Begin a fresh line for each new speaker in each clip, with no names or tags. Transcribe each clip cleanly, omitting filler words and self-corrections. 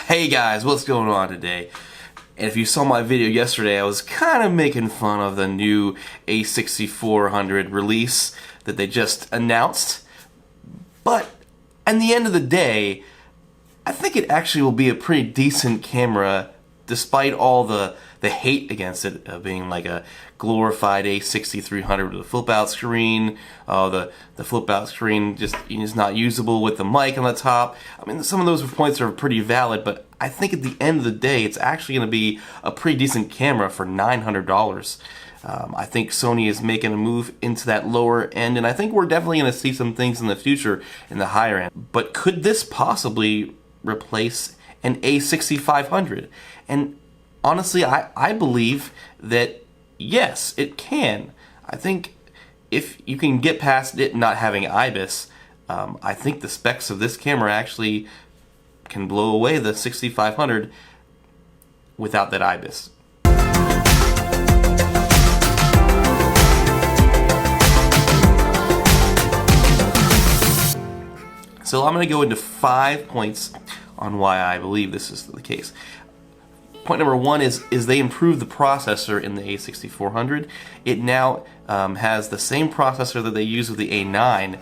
Hey guys, what's going on today? And if you saw my video yesterday, I was kind of making fun of the new A6400 release that they just announced. But at the end of the day, I think it actually will be a pretty decent camera despite all the hate against it being like a glorified A6300 with a flip-out screen. The flip-out screen just is not usable with the mic on the top. I mean, some of those points are pretty valid, but I think at the end of the day, it's actually going to be a pretty decent camera for $900. I think Sony is making a move into that lower end, and I think we're definitely going to see some things in the future in the higher end. But could this possibly replace an A6500? And honestly, I believe that yes, it can. I think if you can get past it not having IBIS, I think the specs of this camera actually can blow away the 6500 without that IBIS. So I'm going to go into 5 points on why I believe this is the case. Point number one is they improved the processor in the A6400. It now has the same processor that they use with the A9,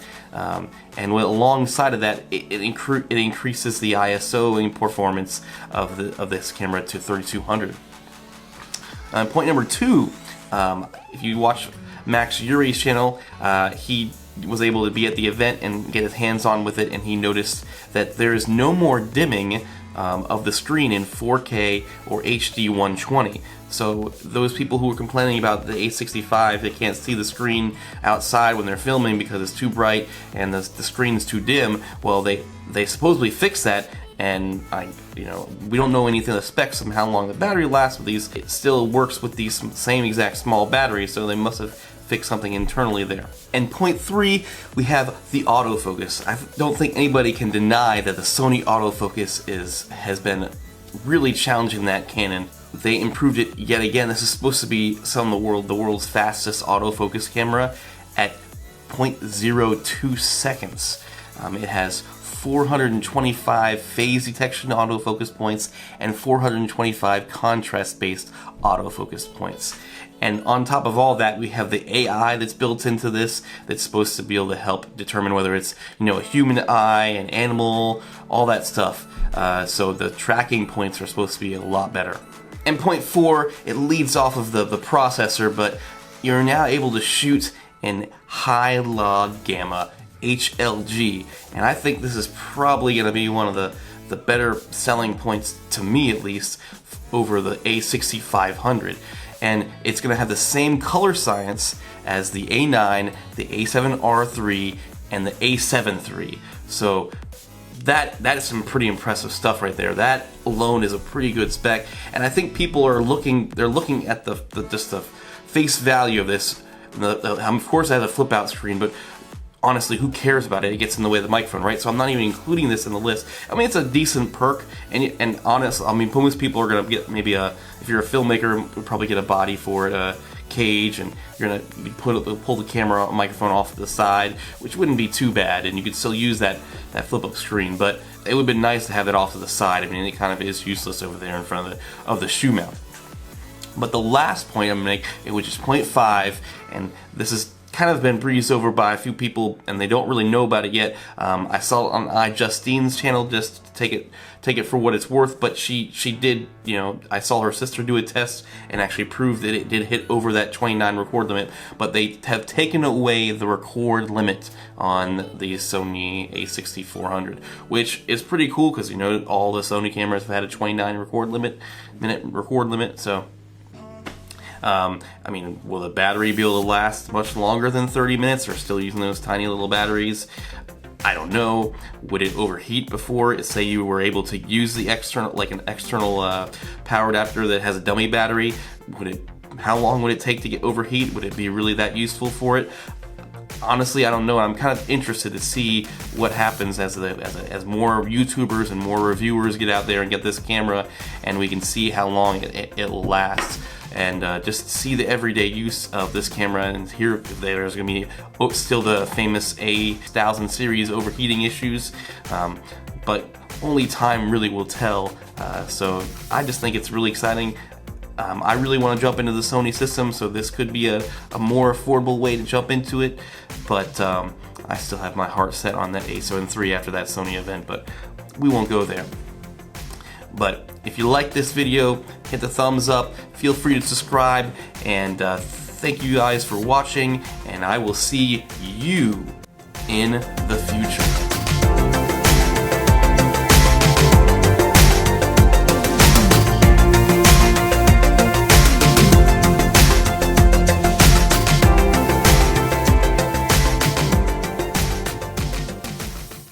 and alongside of that, it increases the ISO performance of this camera to 3200. Point number two, if you watch Max Yuri's channel, he was able to be at the event and get his hands on with it, and he noticed that there is no more dimming of the screen in 4K or HD 120. So those people who were complaining about the A65, they can't see the screen outside when they're filming because it's too bright and the screen is too dim, well, they supposedly fixed that, and we don't know anything of the specs of how long the battery lasts with these. It still works with these same exact small batteries, so they must have fix something internally there. And point three, we have the autofocus. I don't think anybody can deny that the Sony autofocus has been really challenging that Canon. They improved it yet again. This is supposed to be the world's fastest autofocus camera at 0.02 seconds. It has 425 phase detection autofocus points and 425 contrast-based autofocus points. And on top of all that, we have the AI that's built into this that's supposed to be able to help determine whether it's a human eye, an animal, all that stuff. So the tracking points are supposed to be a lot better. And point four, it leads off of the processor, but you're now able to shoot in high log gamma HLG, and I think this is probably going to be one of the better selling points, to me at least, over the A6500. And it's going to have the same color science as the A9, the A7R3, and the A7 III. So that is some pretty impressive stuff right there. That alone is a pretty good spec, and I think people are looking at the face value of this. Of course, I have a flip out screen, but honestly, who cares about it? It gets in the way of the microphone, right? So I'm not even including this in the list. I mean, it's a decent perk, and honest, I mean, most people are gonna get maybe if you're a filmmaker, you'll probably get a body for it, a cage, and you're gonna pull the camera microphone off to the side, which wouldn't be too bad, and you could still use that flip-up screen. But it would have been nice to have it off to the side. I mean, it kind of is useless over there in front of the shoe mount. But the last point I'm gonna make, which is point 5, and this is kind of been breezed over by a few people and they don't really know about it yet. I saw it on Justine's channel, just to take it for what it's worth, but she did, I saw her sister do a test and actually proved that it did hit over that 29 record limit, but they have taken away the record limit on the Sony A6400, which is pretty cool because all the Sony cameras have had a 29 minute record limit, so I mean, will the battery be able to last much longer than 30 minutes or still using those tiny little batteries? I don't know. Would it overheat before, say you were able to use the external power adapter that has a dummy battery? How long would it take to get overheat? Would it be really that useful for it? Honestly, I don't know. I'm kind of interested to see what happens as more YouTubers and more reviewers get out there and get this camera, and we can see how long it'll last. And just see the everyday use of this camera, and here there's going to be still the famous A1000 series overheating issues. but only time really will tell. So I just think it's really exciting. I really want to jump into the Sony system, so this could be a more affordable way to jump into it, but I still have my heart set on that A7 III after that Sony event, but we won't go there. But if you like this video, hit the thumbs up, feel free to subscribe, and thank you guys for watching, and I will see you in the future.